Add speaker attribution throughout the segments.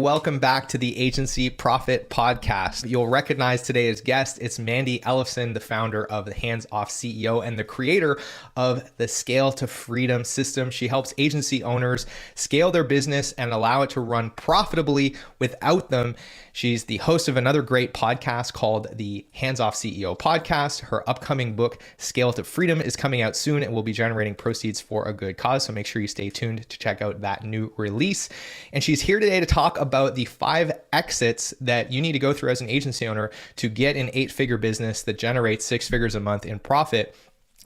Speaker 1: Welcome back to the Agency Profit Podcast. You'll recognize today's guest. It's Mandi Ellefson, the founder of the Hands-OffCEO and the creator of the Scale to Freedom system. She helps agency owners scale their business and allow it to run profitably without them. She's the host of another great podcast called the Hands-OffCEO podcast. Her upcoming book, Scale to Freedom, is coming out soon and will be generating proceeds for a good cause. So make sure you stay tuned to check out that new release. And she's here today to talk about the 5 exits that you need to go through as an agency owner to get an 8-figure business that generates 6 figures a month in profit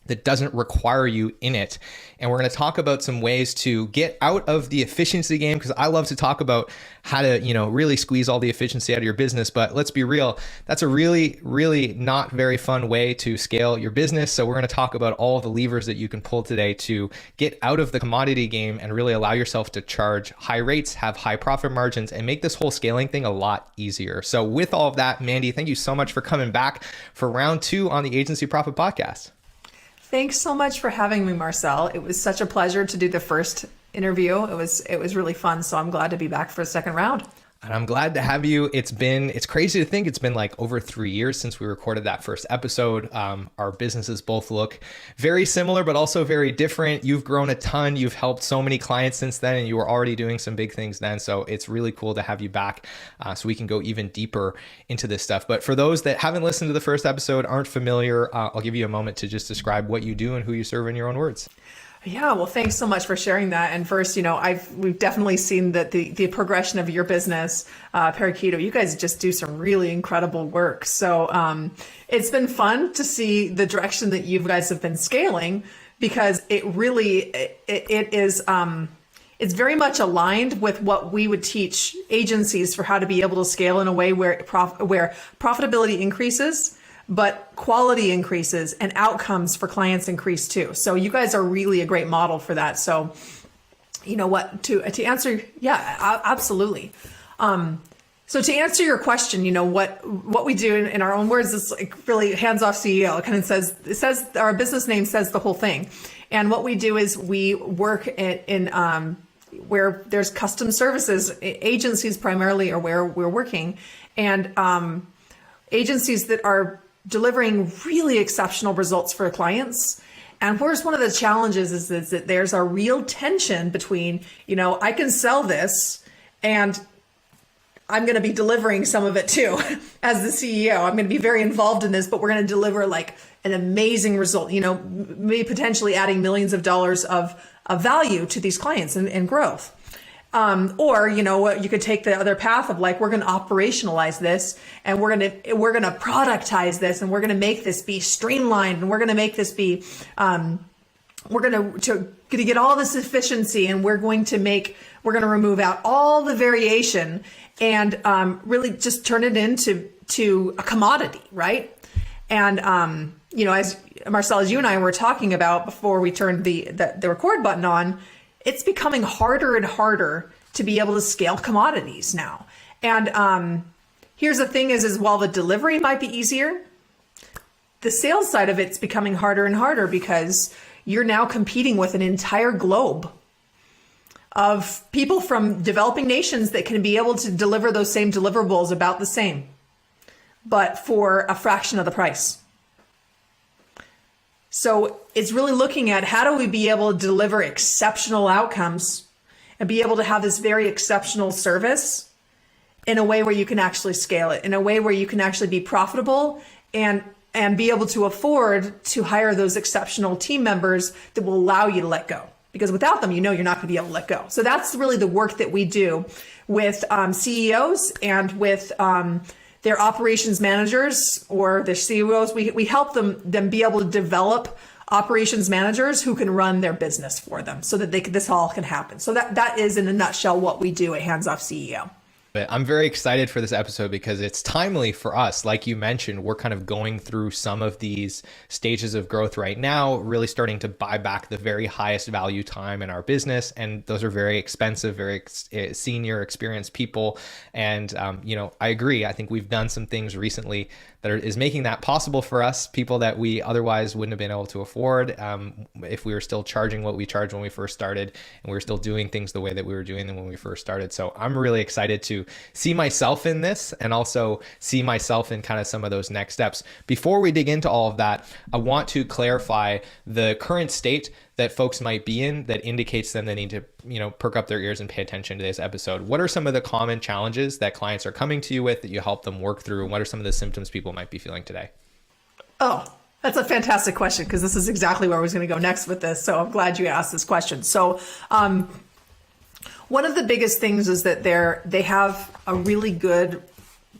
Speaker 1: that doesn't require you in it. And we're going to talk about some ways to get out of the efficiency game, because I love to talk about how to, really squeeze all the efficiency out of your business. But let's be real, that's a really not very fun way to scale your business. So we're going to talk about all the levers that you can pull today to get out of the commodity game and really allow yourself to charge high rates, have high profit margins, and make this whole scaling thing a lot easier. So with all of that, Mandi, thank you so much for coming back for round 2 on the Agency Profit Podcast.
Speaker 2: Thanks so much for having me, Marcel. It was such a pleasure to do the first interview. It was really fun. So I'm glad to be back for a second round.
Speaker 1: And I'm glad to have you. It's crazy to think it's been like over 3 years since we recorded that first episode. Our businesses both look very similar, but also very different. You've grown a ton. You've helped so many clients since then, and you were already doing some big things then. So it's really cool to have you back so we can go even deeper into this stuff. But for those that haven't listened to the first episode, aren't familiar, I'll give you a moment to just describe what you do and who you serve in your own words.
Speaker 2: Yeah, well, thanks so much for sharing that. And first, we've definitely seen that the progression of your business, Parakeeto. You guys just do some really incredible work. So it's been fun to see the direction that you guys have been scaling, because it is it's very much aligned with what we would teach agencies for how to be able to scale in a way where profitability increases, but quality increases and outcomes for clients increase too. So you guys are really a great model for that. So, to answer, yeah, absolutely. So to answer your question, what we do in our own words is like really Hands-OffCEO. It kind of says our business name says the whole thing. And what we do is we work in where there's custom services. Agencies primarily are where we're working, and agencies that are delivering really exceptional results for clients. And where's one of the challenges is that there's a real tension between, I can sell this and I'm going to be delivering some of it too. As the CEO, I'm going to be very involved in this, but we're going to deliver like an amazing result, maybe potentially adding millions of dollars of value to these clients and growth. Or, you could take the other path of like, we're going to operationalize this and we're going to productize this and we're going to make this be streamlined and we're going to make this be, we're going to get all this efficiency and we're going to remove out all the variation and, really just turn it into a commodity. Right. And, as Marcel, as you and I were talking about before we turned the record button on, it's becoming harder and harder to be able to scale commodities now. And here's the thing is while the delivery might be easier, the sales side of it's becoming harder and harder, because you're now competing with an entire globe of people from developing nations that can be able to deliver those same deliverables about the same, but for a fraction of the price. So it's really looking at how do we be able to deliver exceptional outcomes and be able to have this very exceptional service in a way where you can actually scale it, in a way where you can actually be profitable and be able to afford to hire those exceptional team members that will allow you to let go. Because without them, you're not going to be able to let go. So that's really the work that we do with CEOs and with their operations managers or their CEOs. We help them be able to develop operations managers who can run their business for them so that this all can happen. So that is in a nutshell what we do at Hands-OffCEO.
Speaker 1: I'm very excited for this episode because it's timely for us. Like you mentioned, we're kind of going through some of these stages of growth right now, really starting to buy back the very highest value time in our business. And those are very expensive, very senior, experienced people. And, I agree. I think we've done some things recently that is making that possible for us, people that we otherwise wouldn't have been able to afford if we were still charging what we charged when we first started, and we were still doing things the way that we were doing them when we first started. So I'm really excited to to see myself in this and also see myself in kind of some of those next steps. Before we dig into all of that, I want to clarify the current state that folks might be in that indicates them they need to, perk up their ears and pay attention to this episode. What are some of the common challenges that clients are coming to you with that you help them work through? And what are some of the symptoms people might be feeling today?
Speaker 2: Oh, that's a fantastic question, because this is exactly where I was going to go next with this. So I'm glad you asked this question. So one of the biggest things is that they have really good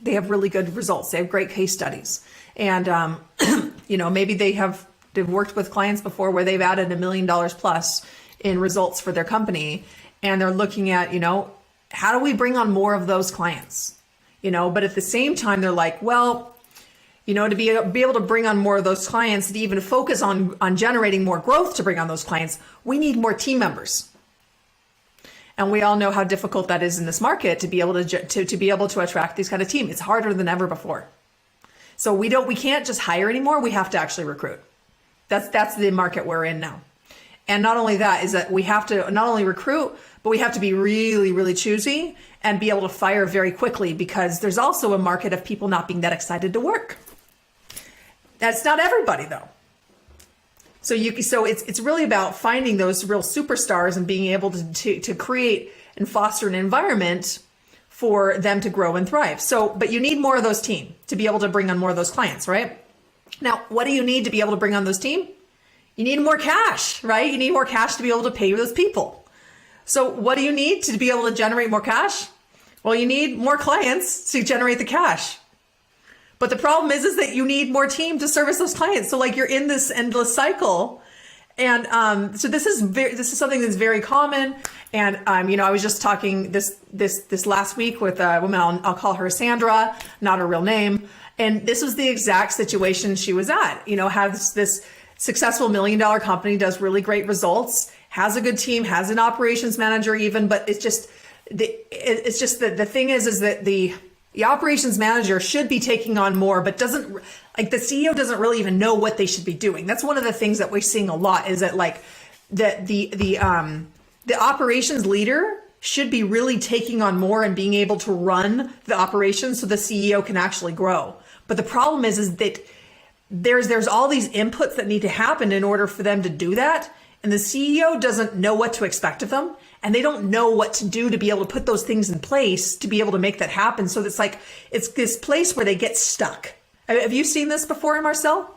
Speaker 2: results. They have great case studies. And, maybe they've worked with clients before where they've added $1 million plus in results for their company. And they're looking at, how do we bring on more of those clients? But at the same time, they're like, well, to be able to bring on more of those clients, to even focus on generating more growth to bring on those clients, we need more team members. And we all know how difficult that is in this market to be able to attract these kind of team. It's harder than ever before. So we can't just hire anymore. We have to actually recruit. That's the market we're in now. And not only that is that we have to not only recruit, but we have to be really, really choosy and be able to fire very quickly, because there's also a market of people not being that excited to work. That's not everybody though. So it's really about finding those real superstars and being able to create and foster an environment for them to grow and thrive. But you need more of those team to be able to bring on more of those clients, right? Now, what do you need to be able to bring on those team? You need more cash, right? You need more cash to be able to pay those people. So what do you need to be able to generate more cash? Well, you need more clients to generate the cash. But the problem is that you need more team to service those clients. So you're in this endless cycle. And so this is something that's very common. And I was just talking this last week with a woman, I'll call her Sandra, not her real name. And this was the exact situation she was at. Has this successful $1 million company, does really great results, has a good team, has an operations manager even, but it's just the thing is that the operations manager should be taking on more, but doesn't, the CEO doesn't really even know what they should be doing. That's one of the things that we're seeing a lot, is that the operations leader should be really taking on more and being able to run the operations so the CEO can actually grow. But the problem is that there's all these inputs that need to happen in order for them to do that. And the CEO doesn't know what to expect of them. And they don't know what to do to be able to put those things in place to be able to make that happen. So it's this place where they get stuck. Have you seen this before, Marcel?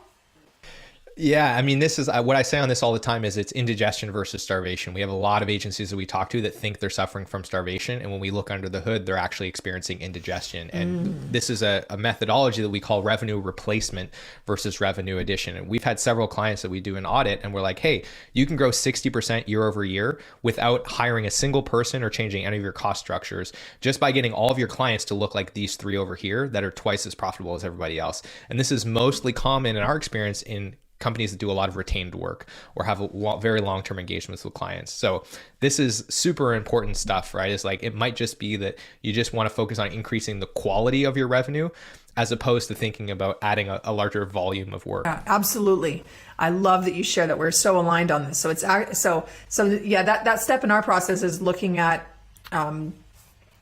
Speaker 1: Yeah, this is what I say on this all the time is it's indigestion versus starvation. We have a lot of agencies that we talk to that think they're suffering from starvation. And when we look under the hood, they're actually experiencing indigestion. And this is a methodology that we call revenue replacement versus revenue addition. And we've had several clients that we do an audit and we're like, hey, you can grow 60% year over year without hiring a single person or changing any of your cost structures, just by getting all of your clients to look like these three over here that are twice as profitable as everybody else. And this is mostly common in our experience in companies that do a lot of retained work or have very long-term engagements with clients. So this is super important stuff, right? It's it might just be that you just want to focus on increasing the quality of your revenue as opposed to thinking about adding a larger volume of work.
Speaker 2: Absolutely. I love that you share that. We're so aligned on this. So that step in our process is looking at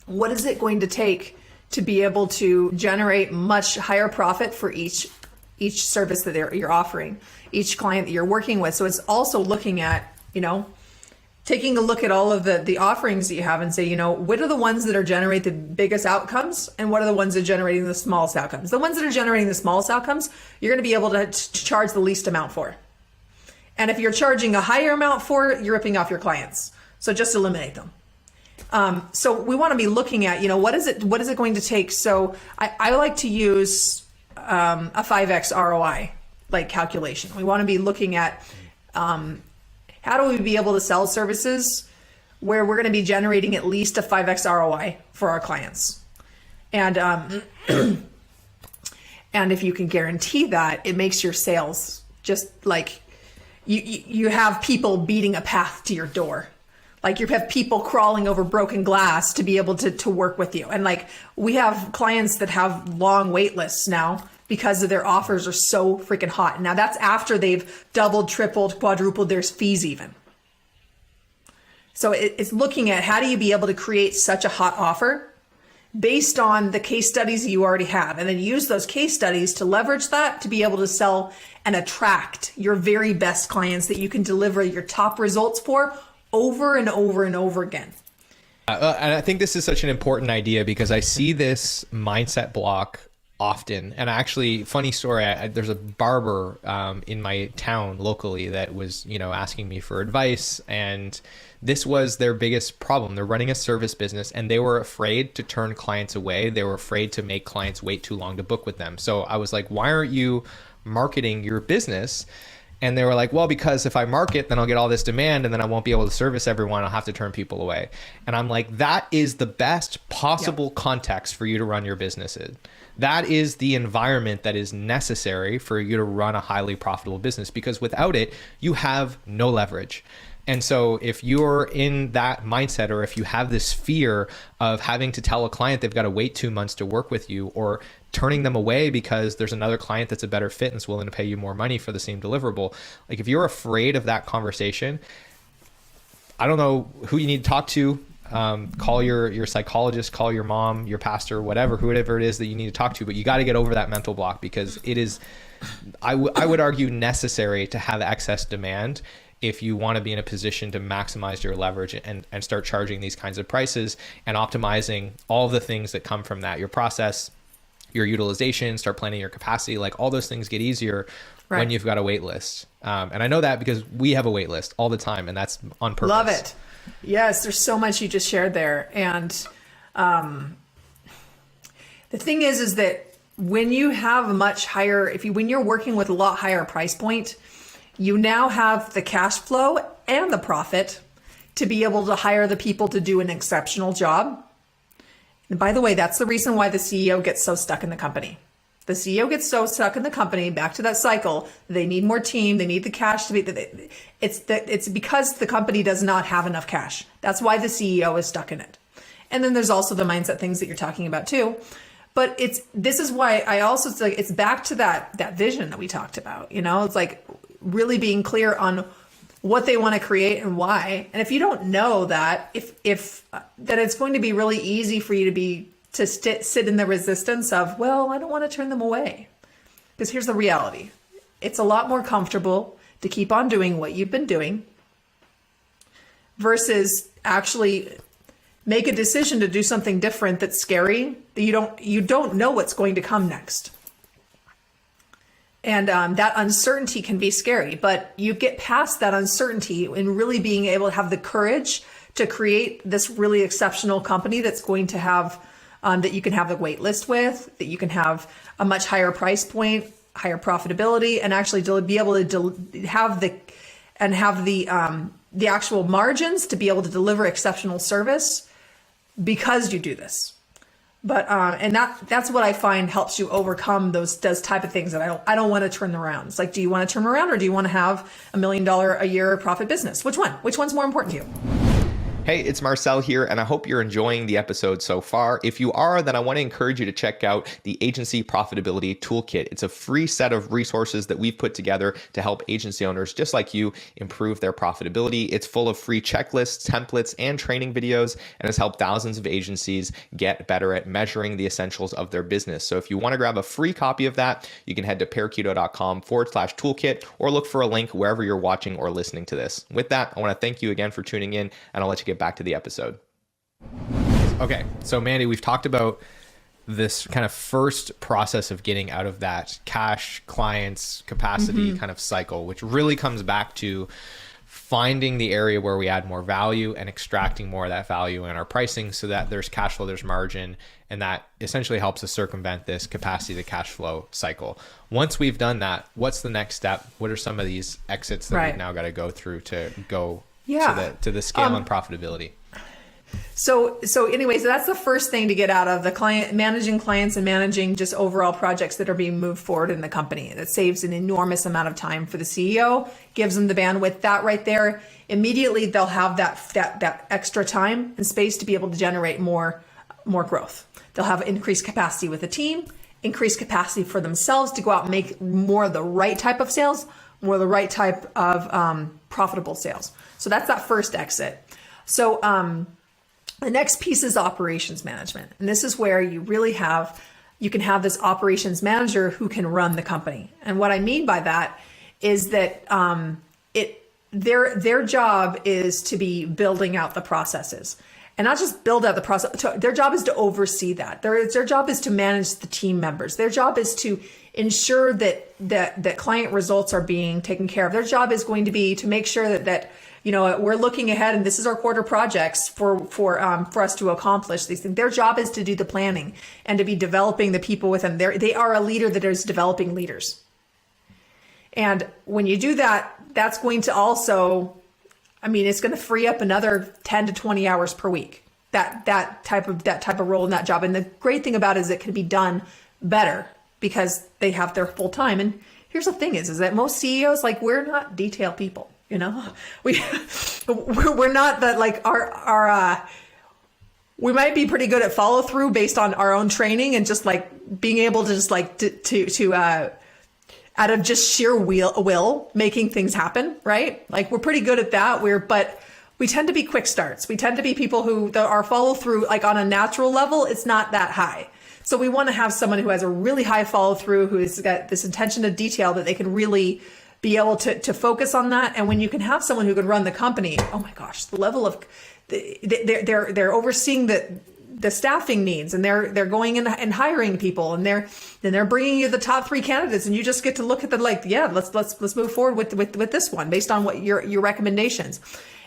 Speaker 2: what is it going to take to be able to generate much higher profit for each service that you're offering, each client that you're working with. So it's also looking at, taking a look at all of the offerings that you have and say, what are the ones that are generating the biggest outcomes and what are the ones that are generating the smallest outcomes? The ones that are generating the smallest outcomes, you're going to be able to charge the least amount for. And if you're charging a higher amount for, you're ripping off your clients. So just eliminate them. So we want to be looking at, what is it going to take? So I like to use a 5x ROI calculation. We want to be looking at how do we be able to sell services where we're going to be generating at least a 5x ROI for our clients. And and if you can guarantee that, it makes your sales just you have people beating a path to your door. You have people crawling over broken glass to be able to work with you. And we have clients that have long wait lists now because of their offers are so freaking hot. Now that's after they've doubled, tripled, quadrupled their fees even. So it's looking at how do you be able to create such a hot offer based on the case studies you already have, and then use those case studies to leverage that to be able to sell and attract your very best clients that you can deliver your top results for over and over and over again.
Speaker 1: And I think this is such an important idea because I see this mindset block often. And actually, funny story, there's a barber in my town locally that was, asking me for advice. And this was their biggest problem. They're running a service business and they were afraid to turn clients away. They were afraid to make clients wait too long to book with them. So I was like, why aren't you marketing your business? And they were like, well, because if I market, then I'll get all this demand and then I won't be able to service everyone. I'll have to turn people away. And I'm like, that is the best possible context for you to run your business in. That is the environment that is necessary for you to run a highly profitable business, because without it, you have no leverage. And so if you're in that mindset, or if you have this fear of having to tell a client they've got to wait 2 months to work with you, or turning them away because there's another client that's a better fit and is willing to pay you more money for the same deliverable, like if you're afraid of that conversation, I don't know who you need to talk to. Call your psychologist, call your mom, your pastor, whoever it is that you need to talk to, but you got to get over that mental block, because it is, I would argue, necessary to have excess demand if you want to be in a position to maximize your leverage and start charging these kinds of prices and optimizing all of the things that come from that, your process, your utilization, start planning your capacity. Like all those things get easier when you've got a wait list. And I know that because we have a wait list all the time, and that's on purpose.
Speaker 2: Love it. Yes, there's so much you just shared there. And the thing is that when you have a much higher, when you're working with a lot higher price point, you now have the cash flow and the profit to be able to hire the people to do an exceptional job. And by the way, that's the reason why the CEO gets so stuck in the company. The CEO gets so stuck in the company, back to that cycle. They need more team. They need the cash to be. It's because the company does not have enough cash. That's why the CEO is stuck in it. And then there's also the mindset things that you're talking about too. But this is why I also, it's back to that vision that we talked about. It's like really being clear on what they want to create and why. And if you don't know that, then it's going to be really easy for you to sit in the resistance of, well, I don't want to turn them away. Because here's the reality. It's a lot more comfortable to keep on doing what you've been doing versus actually make a decision to do something different that's scary, that you don't know what's going to come next. And that uncertainty can be scary, but you get past that uncertainty in really being able to have the courage to create this really exceptional company that's going to have, that you can have a wait list with, that you can have a much higher price point, higher profitability, and actually be able to have the actual margins to be able to deliver exceptional service because you do this. But and that's what I find helps you overcome those type of things that I don't want to turn around. It's like, do you want to turn around, or do you want to have $1 million a year profit business? Which one? Which one's more important to you?
Speaker 1: Hey, it's Marcel here, and I hope you're enjoying the episode so far. If you are, then I want to encourage you to check out the Agency Profitability Toolkit. It's a free set of resources that we've put together to help agency owners just like you improve their profitability. It's full of free checklists, templates, and training videos, and has helped thousands of agencies get better at measuring the essentials of their business. So if you want to grab a free copy of that, you can head to parakeeto.com/toolkit, or look for a link wherever you're watching or listening to this. With that, I want to thank you again for tuning in, and I'll let you get back to the episode. Okay, so Mandi, we've talked about this kind of first process of getting out of that cash, clients, capacity kind of cycle, which really comes back to finding the area where we add more value and extracting more of that value in our pricing so that there's cash flow, there's margin, and that essentially helps us circumvent this capacity to cash flow cycle. Once we've done that, what's the next step? What are some of these exits that we've now got to go through to go to the scale and profitability?
Speaker 2: So anyways, that's the first thing to get out of managing clients and managing just overall projects that are being moved forward in the company. That saves an enormous amount of time for the CEO, gives them the bandwidth. That right there, immediately they'll have that extra time and space to be able to generate more growth. They'll have increased capacity with the team, increased capacity for themselves to go out and make more of the right type of sales, more of the right type of profitable sales. So that's that first exit. So The next piece is operations management. And this is where you can have this operations manager who can run the company. And what I mean by that is that their job is to be building out the processes. And not just build out the process, their job is to oversee that. Their job is to manage the team members. Their job is to ensure that client results are being taken care of. Their job is going to be to make sure that we're looking ahead and this is our quarter projects for us to accomplish these things. Their job is to do the planning and to be developing the people with them. They are a leader that is developing leaders. And when you do that, that's going to also, it's going to free up another 10 to 20 hours per week. That type of role in that job. And the great thing about it is it can be done better because they have their full time. And here's the thing is that most CEOs, we're not detail people. We're not that we might be pretty good at follow through based on our own training and just being able to just out of just sheer will making things happen, right? We're pretty good at that. But we tend to be quick starts. We tend to be people who our follow through, on a natural level, it's not that high. So we want to have someone who has a really high follow through, who has got this attention to detail that they can really be able to focus on that. And when you can have someone who can run the company, oh my gosh, the level of they're overseeing the staffing needs, and they're going in and hiring people, and they're bringing you the top 3 candidates, and you just get to look at them let's move forward with this one based on what your recommendations.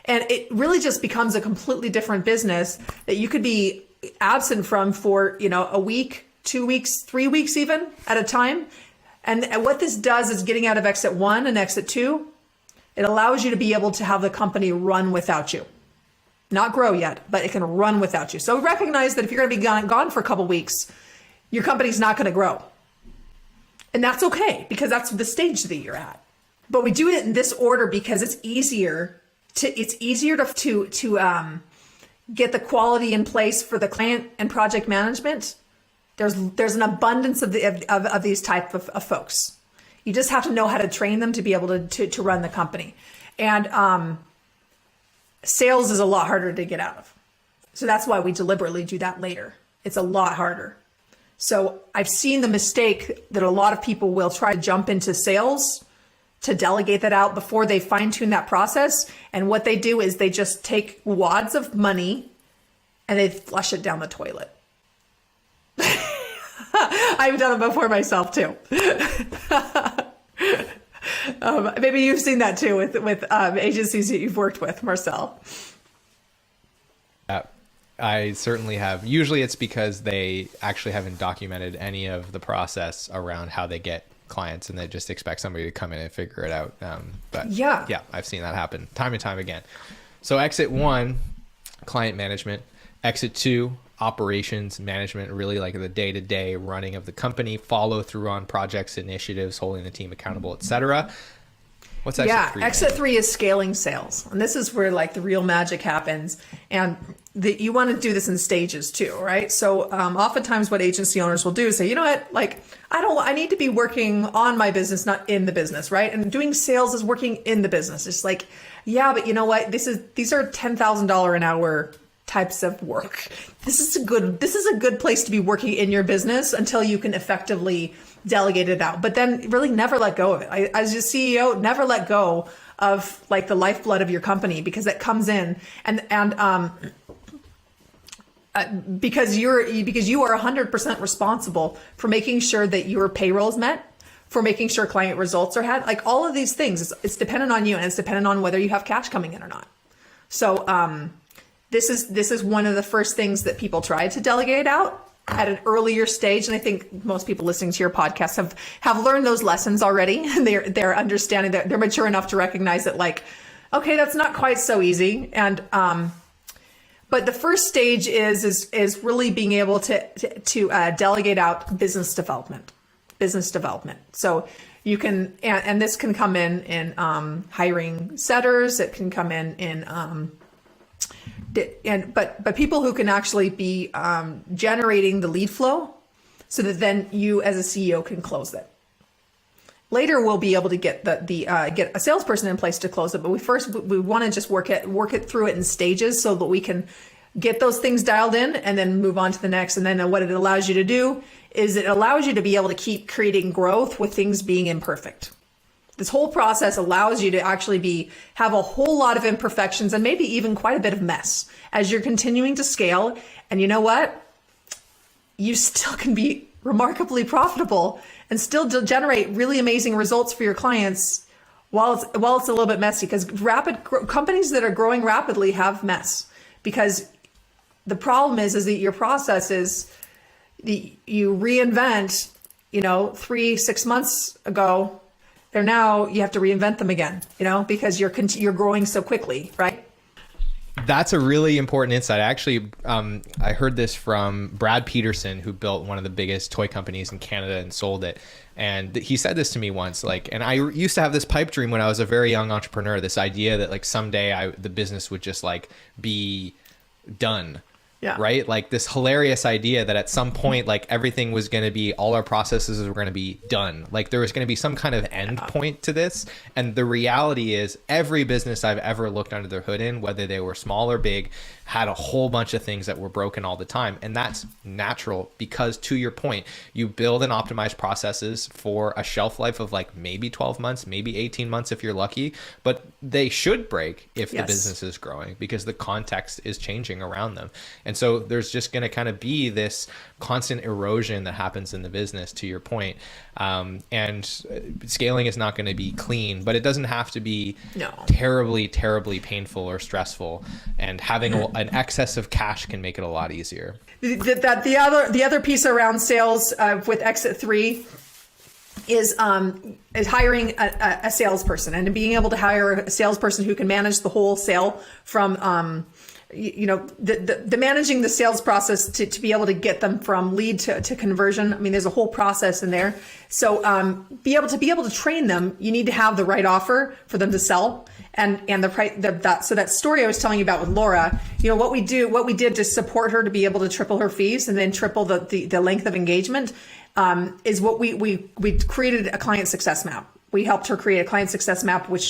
Speaker 2: And it really just becomes a completely different business that you could be absent from for a week, 2 weeks, 3 weeks even at a time. And what this does is getting out of exit 1 and exit 2, it allows you to be able to have the company run without you. Not grow yet, but it can run without you. So recognize that if you're going to be gone for a couple weeks, your company's not going to grow. And that's okay, because that's the stage that you're at. But we do it in this order because it's easier to get the quality in place for the client and project management. There's an abundance of these type of folks. You just have to know how to train them to be able to run the company. And sales is a lot harder to get out of. So that's why we deliberately do that later. It's a lot harder. So I've seen the mistake that a lot of people will try to jump into sales to delegate that out before they fine tune that process. And what they do is they just take wads of money and they flush it down the toilet. I've done it before myself too. Maybe you've seen that too with agencies that you've worked with, Marcel.
Speaker 1: I certainly have. Usually it's because they actually haven't documented any of the process around how they get clients, and they just expect somebody to come in and figure it out. But yeah, I've seen that happen time and time again. So exit 1, client management. Exit 2, operations management, really the day-to-day running of the company, follow through on projects, initiatives, holding the team accountable, etc. What's exit 3? Exit
Speaker 2: 3 is scaling sales. And this is where the real magic happens. And you want to do this in stages too, right? So oftentimes what agency owners will do is say, you know what, I need to be working on my business, not in the business, right? And doing sales is working in the business. It's yeah, but you know what? These are $10,000 an hour types of work. This is a good place to be working in your business until you can effectively delegate it out. But then really never let go of it. As your CEO, never let go of the lifeblood of your company, because it comes in because you are 100% responsible for making sure that your payroll is met, for making sure client results are had. All of these things, it's dependent on you, and it's dependent on whether you have cash coming in or not. So this is one of the first things that people try to delegate out at an earlier stage. And I think most people listening to your podcast have learned those lessons already. And they're understanding that they're mature enough to recognize that okay, that's not quite so easy. And, but the first stage is really being able to delegate out business development. So you can, and this can come in hiring setters. It can come in but people who can actually be generating the lead flow, so that then you as a CEO can close it. Later, we'll be able to get get a salesperson in place to close it, but we want to just work it through it in stages so that we can get those things dialed in, and then move on to the next. And then what it allows you to do is it allows you to be able to keep creating growth with things being imperfect. This whole process allows you to actually have a whole lot of imperfections and maybe even quite a bit of mess as you're continuing to scale. And you know what? You still can be remarkably profitable and still generate really amazing results for your clients while it's a little bit messy, because companies that are growing rapidly have mess, because the problem is that your process is you reinvent, 3-6 months ago, you have to reinvent them again, because you're growing so quickly, right?
Speaker 1: That's a really important insight. Actually, I heard this from Brad Peterson, who built one of the biggest toy companies in Canada and sold it. And he said this to me once, and I used to have this pipe dream when I was a very young entrepreneur, this idea that someday the business would just be done.
Speaker 2: Yeah.
Speaker 1: Right? This hilarious idea that at some point, everything was going to be, all our processes were going to be done. There was going to be some kind of end point to this. And the reality is every business I've ever looked under the hood in, whether they were small or big, had a whole bunch of things that were broken all the time. And that's natural because, to your point, you build and optimize processes for a shelf life of maybe 12 months, maybe 18 months if you're lucky, but they should break if the business is growing because the context is changing around them. And so there's just going to kind of be this constant erosion that happens in the business, to your point. And scaling is not going to be clean, but it doesn't have to be terribly, terribly painful or stressful. And having an excess of cash can make it a lot easier.
Speaker 2: The other piece around sales with Exit 3 is hiring a salesperson, and being able to hire a salesperson who can manage the whole sale from the managing the sales process to be able to get them from lead to conversion. I mean, there's a whole process in there. So be able to train them, you need to have the right offer for them to sell, and the price. So that story I was telling you about with Laura, what we did to support her to be able to triple her fees and then triple the length of engagement is what we created a client success map. We helped her create a client success map, which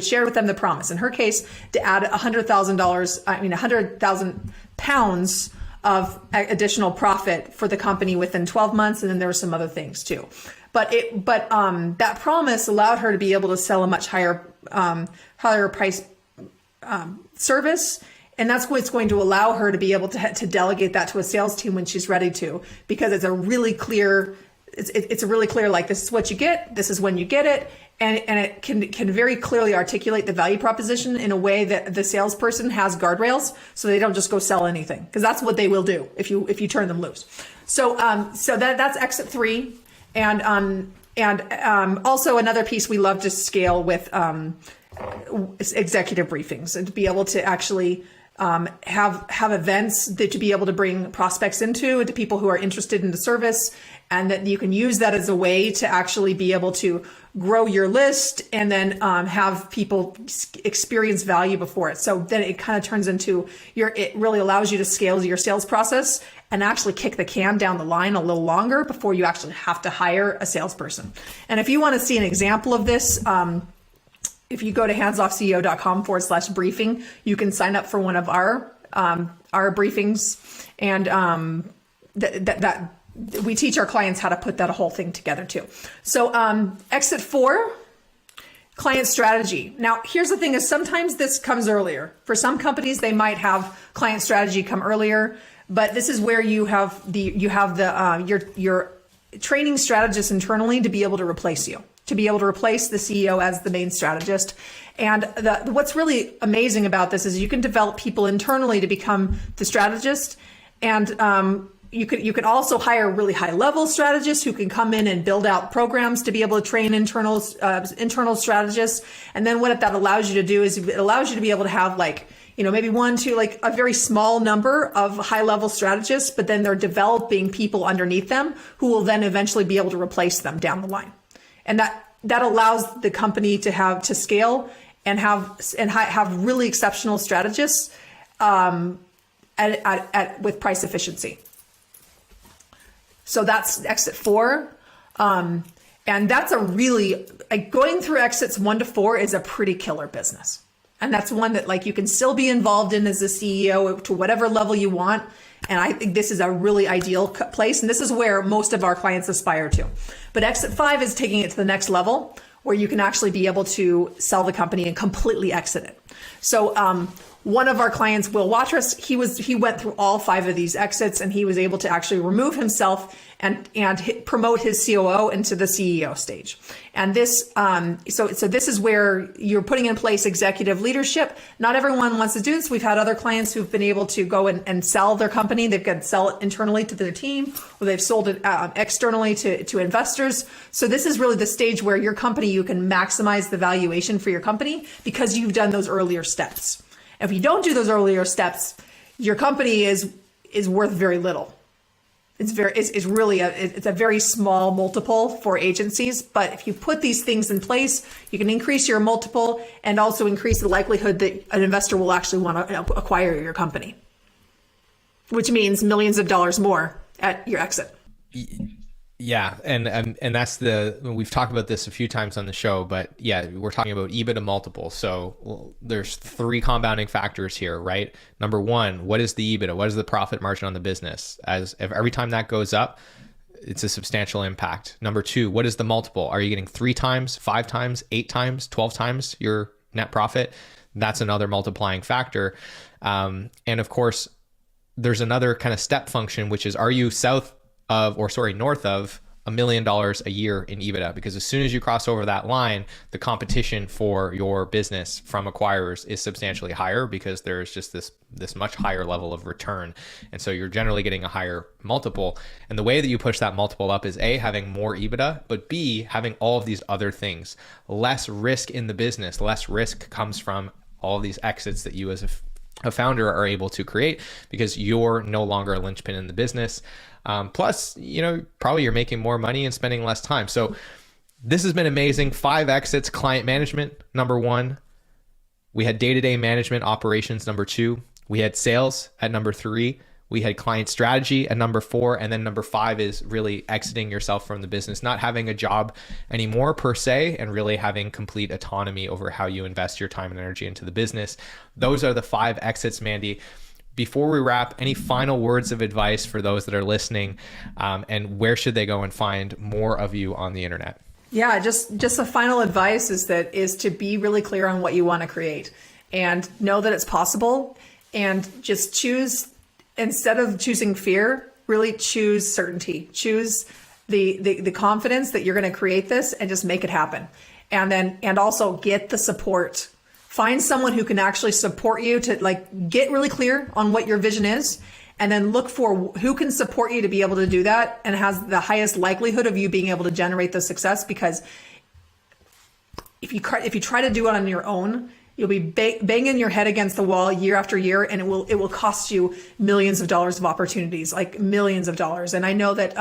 Speaker 2: shared with them the promise. In her case, to add £100,000 of additional profit for the company within 12 months. And then there were some other things too. But that promise allowed her to be able to sell a much higher price service. And that's what's going to allow her to be able to delegate that to a sales team when she's ready to, because it's a really clear, this is what you get, this is when you get it. And it can very clearly articulate the value proposition in a way that the salesperson has guardrails, so they don't just go sell anything, because that's what they will do if you turn them loose. So that's Exit 3. And also another piece we love to scale with executive briefings, and to be able to actually have events to be able to bring prospects to people who are interested in the service, and that you can use that as a way to actually be able to grow your list and then have people experience value before it. So then it kind of turns into it really allows you to scale your sales process and actually kick the can down the line a little longer before you actually have to hire a salesperson. And if you want to see an example of this, if you go to handsoffceo.com/briefing, you can sign up for one of our briefings, and that we teach our clients how to put that whole thing together too. So Exit 4, client strategy. Now, here's the thing: is sometimes this comes earlier. For some companies, they might have client strategy come earlier, but this is where you have your training strategist internally to be able to replace you, to be able to replace the CEO as the main strategist. And what's really amazing about this is you can develop people internally to become the strategist, and you could also hire really high level strategists who can come in and build out programs to be able to train internal strategists. And then what that allows you to do is it allows you to be able to have maybe one, two, a very small number of high level strategists, but then they're developing people underneath them who will then eventually be able to replace them down the line. And that allows the company to scale and have really exceptional strategists with price efficiency. So that's Exit 4. And that's a really, going through exits 1 to 4 is a pretty killer business. And that's one that like you can still be involved in as a CEO to whatever level you want. And I think this is a really ideal place. And this is where most of our clients aspire to. But exit 5 is taking it to the next level where you can actually be able to sell the company and completely exit it. So one of our clients, Will Watrous, he went through all 5 of these exits, and he was able to actually remove himself and promote his COO into the CEO stage. And this, so this is where you're putting in place executive leadership. Not everyone wants to do this. We've had other clients who've been able to go and sell their company. They've got to sell it internally to their team, or they've sold it externally to investors. So this is really the stage where your company, you can maximize the valuation for your company because you've done those earlier steps. If you don't do those earlier steps, your company is worth very little. It's a very small multiple for agencies. But if you put these things in place, you can increase your multiple and also increase the likelihood that an investor will actually want to acquire your company, which means millions of dollars more at your exit.
Speaker 1: Yeah, and that's we've talked about this a few times on the show, but yeah, we're talking about EBITDA multiple. So there's 3 compounding factors here, right? Number 1, what is the EBITDA? What is the profit margin on the business? If every time that goes up, it's a substantial impact. Number 2, what is the multiple? Are you getting 3 times, 5 times, 8 times, 12 times your net profit? That's another multiplying factor. And of course, there's another kind of step function, which is, are you north of $1 million a year in EBITDA? Because as soon as you cross over that line, the competition for your business from acquirers is substantially higher because there's just this much higher level of return. And so you're generally getting a higher multiple. And the way that you push that multiple up is A, having more EBITDA, but B, having all of these other things. Less risk in the business. Less risk comes from all of these exits that you as a founder are able to create because you're no longer a linchpin in the business. Plus, probably you're making more money and spending less time. So this has been amazing. 5 exits. Client management, number 1. We had day-to-day management operations, number 2. We had sales at number 3. We had client strategy at number 4. And then number 5 is really exiting yourself from the business, not having a job anymore per se, and really having complete autonomy over how you invest your time and energy into the business. Those are the 5 exits, Mandi. Before we wrap, any final words of advice for those that are listening, and where should they go and find more of you on the internet? Yeah,
Speaker 2: just the final advice is to be really clear on what you want to create and know that it's possible, and just choose, instead of choosing fear, really choose certainty. Choose the confidence that you're going to create this and just make it happen. And also get the support. Find someone who can actually support you to get really clear on what your vision is, and then look for who can support you to be able to do that and has the highest likelihood of you being able to generate the success. Because if you try to do it on your own, you'll be banging your head against the wall year after year, and it will cost you millions of dollars of opportunities, like millions of dollars. And I know that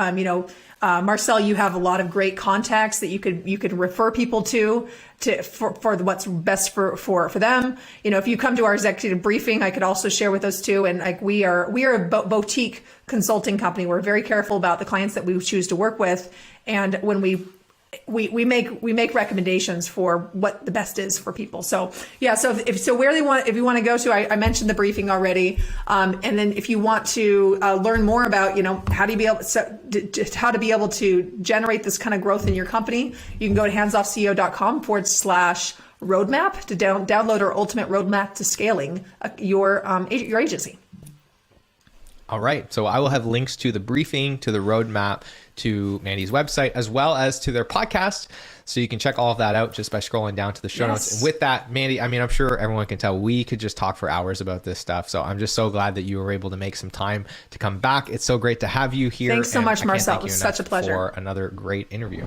Speaker 2: Marcel, you have a lot of great contacts that you could refer people for what's best for them. If you come to our executive briefing, I could also share with us too. And we are a boutique consulting company. We're very careful about the clients that we choose to work with, and when we make recommendations for what the best is for people. So yeah, if you want to go to, I mentioned the briefing already, and then if you want to learn more about how to be able to generate this kind of growth in your company, you can go to handsofceo.com/roadmap to download our ultimate roadmap to scaling your agency.
Speaker 1: All right. So I will have links to the briefing, to the roadmap, to Mandi's website, as well as to their podcast. So you can check all of that out just by scrolling down to the show notes. And with that, Mandi, I'm sure everyone can tell we could just talk for hours about this stuff. So I'm just so glad that you were able to make some time to come back. It's so great to have you here.
Speaker 2: Thanks so much, Marcel. It was such a pleasure.
Speaker 1: For another great interview.